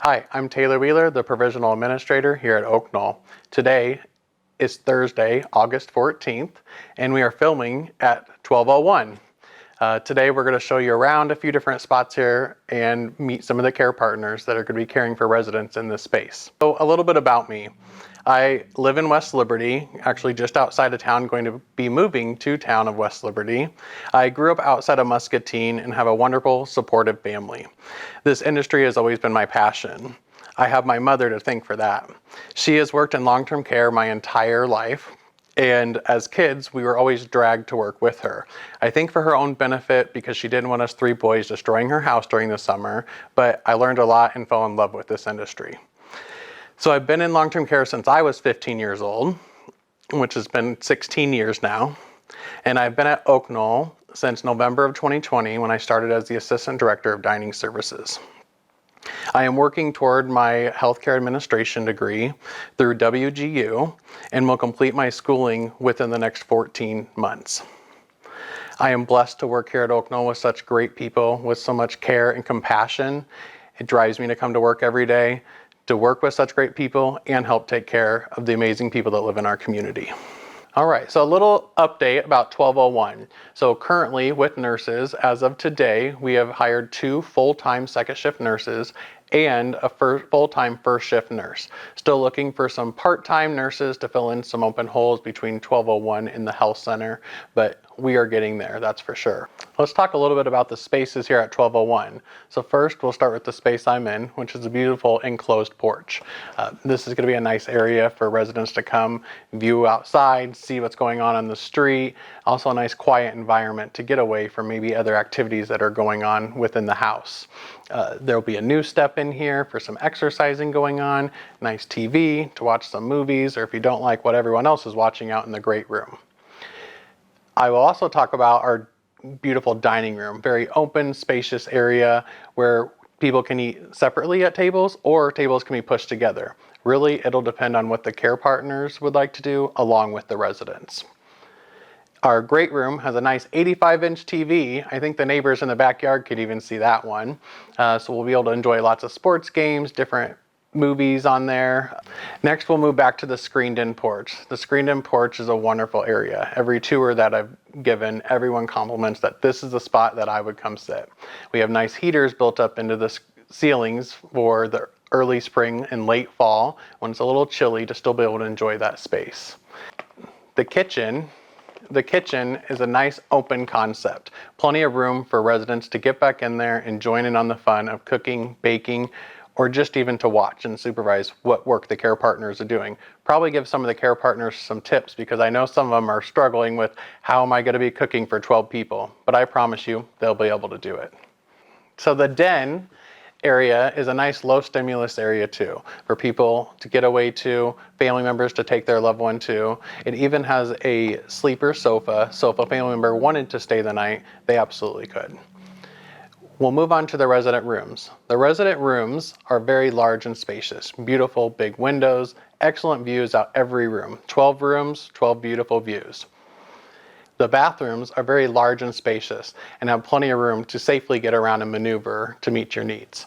Hi, I'm Taylor Wheeler, the Provisional Administrator here at Oaknoll. Today is Thursday, August 14th, and we are filming at 12:01. Today we're going to show you around a few different spots here and meet some of the care partners that are going to be caring for residents in this space. So a little bit about me. I live in West Liberty, actually just outside of town, going to be moving to town of West Liberty. I grew up outside of Muscatine and have a wonderful, supportive family. This industry has always been my passion. I have my mother to thank for that. She has worked in long-term care my entire life, and as kids, we were always dragged to work with her. I think for her own benefit, because she didn't want us three boys destroying her house during the summer, but I learned a lot and fell in love with this industry. So I've been in long-term care since I was 15 years old, which has been 16 years now. And I've been at Oaknoll since November of 2020 when I started as the Assistant Director of Dining Services. I am working toward my healthcare administration degree through WGU and will complete my schooling within the next 14 months. I am blessed to work here at Oaknoll with such great people with so much care and compassion. It drives me to come to work every day, to work with such great people and help take care of the amazing people that live in our community. All right, so a little update about 12:01. So currently with nurses, as of today, we have hired 2 full-time second shift nurses and a full-time first shift nurse. Still looking for some part-time nurses to fill in some open holes between 12:01 and the health center, but we are getting there, that's for sure. Let's talk a little bit about the spaces here at 12:01. So first, we'll start with the space I'm in, which is a beautiful enclosed porch. This is gonna be a nice area for residents to come view outside, see what's going on the street. Also a nice quiet environment to get away from maybe other activities that are going on within the house. There'll be a new step in here for some exercising going on, nice TV to watch some movies, or if you don't like what everyone else is watching out in the great room. I will also talk about our beautiful dining room, very open, spacious area where people can eat separately at tables or tables can be pushed together. Really, it'll depend on what the care partners would like to do along with the residents. Our great room has a nice 85-inch TV. I think the neighbors in the backyard could even see that one. So we'll be able to enjoy lots of sports games, different movies on there. Next, we'll move back to the screened-in porch. The screened-in porch is a wonderful area. Every tour that I've given, everyone compliments that this is the spot that I would come sit. We have nice heaters built up into the ceilings for the early spring and late fall when it's a little chilly to still be able to enjoy that space. The kitchen is a nice open concept. Plenty of room for residents to get back in there and join in on the fun of cooking, baking, or just even to watch and supervise what work the care partners are doing. Probably give some of the care partners some tips because I know some of them are struggling with how am I going to be cooking for 12 people, but I promise you they'll be able to do it. So the den area is a nice low stimulus area too, for people to get away to, family members to take their loved one to. It even has a sleeper sofa, so if a family member wanted to stay the night, they absolutely could. We'll move on to the resident rooms. The resident rooms are very large and spacious, beautiful big windows, excellent views out every room. 12 rooms, 12 beautiful views. The bathrooms are very large and spacious and have plenty of room to safely get around and maneuver to meet your needs.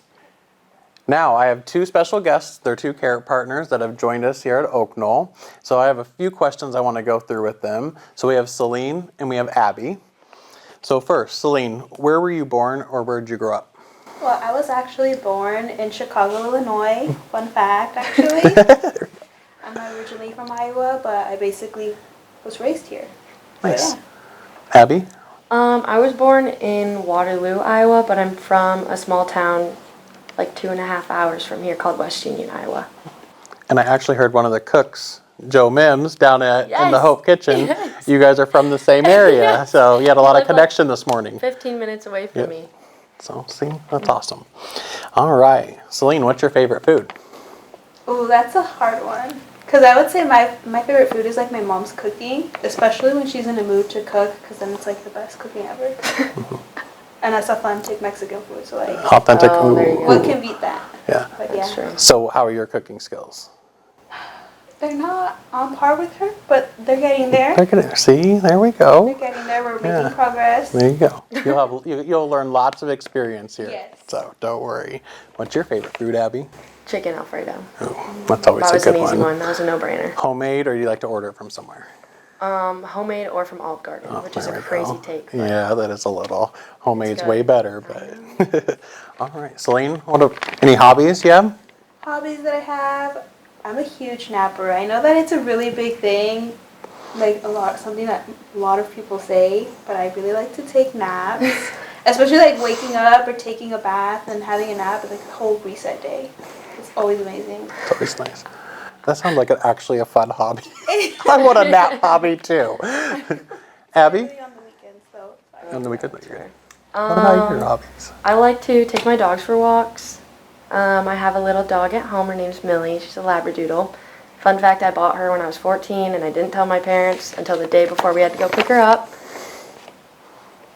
Now I have 2 special guests. They're 2 care partners that have joined us here at Oaknoll. So I have a few questions I want to go through with them. So we have Celine and we have Abby. So first, Celine, where were you born or where did you grow up? Well, I was actually born in Chicago, Illinois. Fun fact, actually. I'm not originally from Iowa, but I basically was raised here. Nice. So, yeah. Abby? I was born in Waterloo, Iowa, but I'm from a small town like 2.5 hours from here called West Union, Iowa. And I actually heard one of the cooks, Joe Mims, down in the Hope Kitchen. Yes. You guys are from the same area, Yes. so you had a lot of connection this morning. 15 minutes away from me. So, see, that's awesome. All right. Celine, what's your favorite food? ooh, that's a hard one. Because I would say my favorite food is like my mom's cooking, especially when she's in the mood to cook, because then it's like the best cooking ever. And that's authentic Mexican food, so like... Authentic, there you go. What can beat that? Yeah. But That's true. So how are your cooking skills? They're not on par with her, but they're getting there. They're gonna see. There we They're go. getting there. We're Yeah. making progress. There you go. You'll learn lots of experience here. Yes. So don't worry. What's your favorite food, Abby? Chicken Alfredo. Ooh, that's always That a was an good easy one. one. That was a no-brainer. Homemade, or do you like to order it from somewhere? Homemade or from Olive Garden, which is a There we crazy go. take. But Yeah, that is a little. Homemade's good. way better, but. All right, Celine. Any hobbies you have? Hobbies that I have. I'm a huge napper. I know that it's a really big thing, like something that a lot of people say, but I really like to take naps, especially like waking up or taking a bath and having a nap is like a whole reset day. It's always amazing. It's always nice. That sounds like actually a fun hobby. I want a nap hobby too. Abby? Really on the weekends though. On the weekend, you're good. What about your hobbies? I like to take my dogs for walks. I have a little dog at home. Her name's Millie. She's a Labradoodle. Fun fact, I bought her when I was 14, and I didn't tell my parents until the day before we had to go pick her up.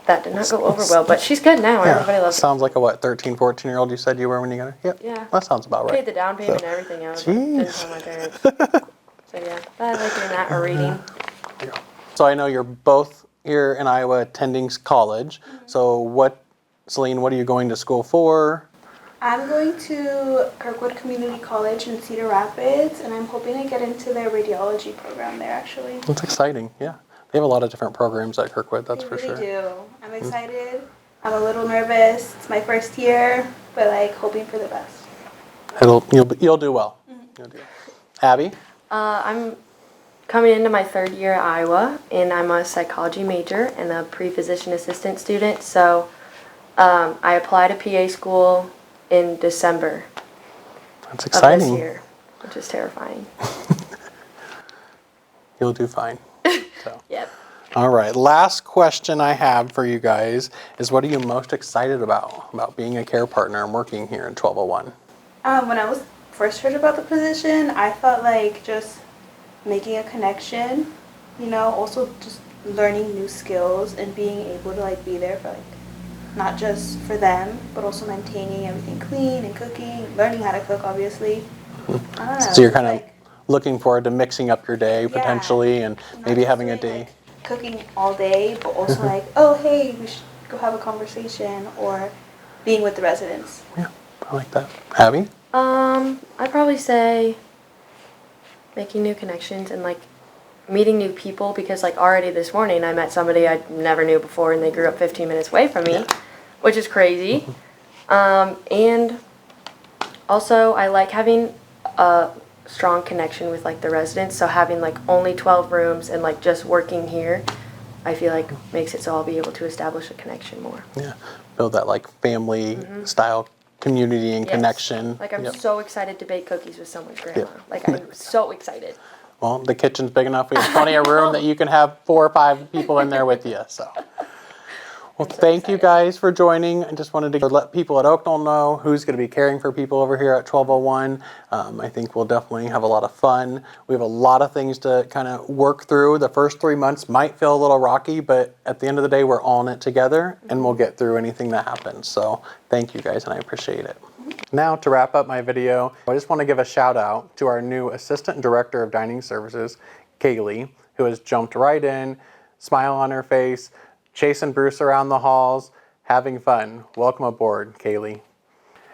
That did not go over well, but she's good now. Everybody loves her. Sounds like a 13, 14-year-old you said you were when you got her? Yep. Yeah. That sounds about right. Paid the down payment and everything else. Didn't tell my parents. So yeah, I like doing that or reading. So I know you're both here in Iowa attending college. So Celine, what are you going to school for? I'm going to Kirkwood Community College in Cedar Rapids, and I'm hoping to get into their radiology program there actually. That's exciting, yeah. They have a lot of different programs at Kirkwood, that's They for really sure. do. I'm excited. I'm a little nervous. It's my first year, but like hoping for the best. You'll do well. You'll do well. Abby? I'm coming into my third year at Iowa, and I'm a psychology major and a pre-physician assistant student. So I applied to PA school in December That's of exciting. this year, which is terrifying. You'll do fine. So. Yep. All right, last question I have for you guys is what are you most excited about being a care partner and working here in 1201? When I was first heard about the position, I felt like just making a connection, also just learning new skills and being able to like be there for like not just for them, but also maintaining everything clean and cooking, learning how to cook obviously. I don't know. So you're kind like, of looking forward to mixing up your day potentially and not maybe just having a doing, day. like, cooking all day, but also like, oh hey, we should go have a conversation or being with the residents. Yeah, I like that. Abby? I'd probably say making new connections and like meeting new people because like already this morning I met somebody I never knew before and they grew up 15 minutes away from me, which is crazy. And also I like having a strong connection with like the residents, so having like only 12 rooms and like just working here I feel like makes it so I'll be able to establish a connection more. Yeah, build that like family style community and Yes. connection. Like I'm Yep. so excited to bake cookies with someone's grandma. Yeah. Like I'm so excited. Well, the kitchen's big enough. We have plenty of room that you can have 4 or 5 people in there with you. So, well, so thank you excited. guys for joining. I just wanted to let people at Oaknoll know who's going to be caring for people over here at 1201. I think we'll definitely have a lot of fun. We have a lot of things to kind of work through. The first 3 months might feel a little rocky, but at the end of the day, we're all in it together, and we'll get through anything that happens. So, thank you guys, and I appreciate it. Now, to wrap up my video, I just want to give a shout out to our new Assistant Director of Dining Services, Kaylee, who has jumped right in, smile on her face, chasing Bruce around the halls, having fun. Welcome aboard, Kaylee.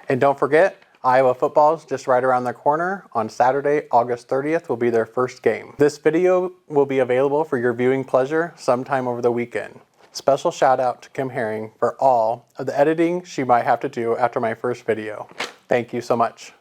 And don't forget, Iowa football is just right around the corner. On Saturday, August 30th will be their first game. This video will be available for your viewing pleasure sometime over the weekend. Special shout out to Kim Herring for all of the editing she might have to do after my first video. Thank you so much.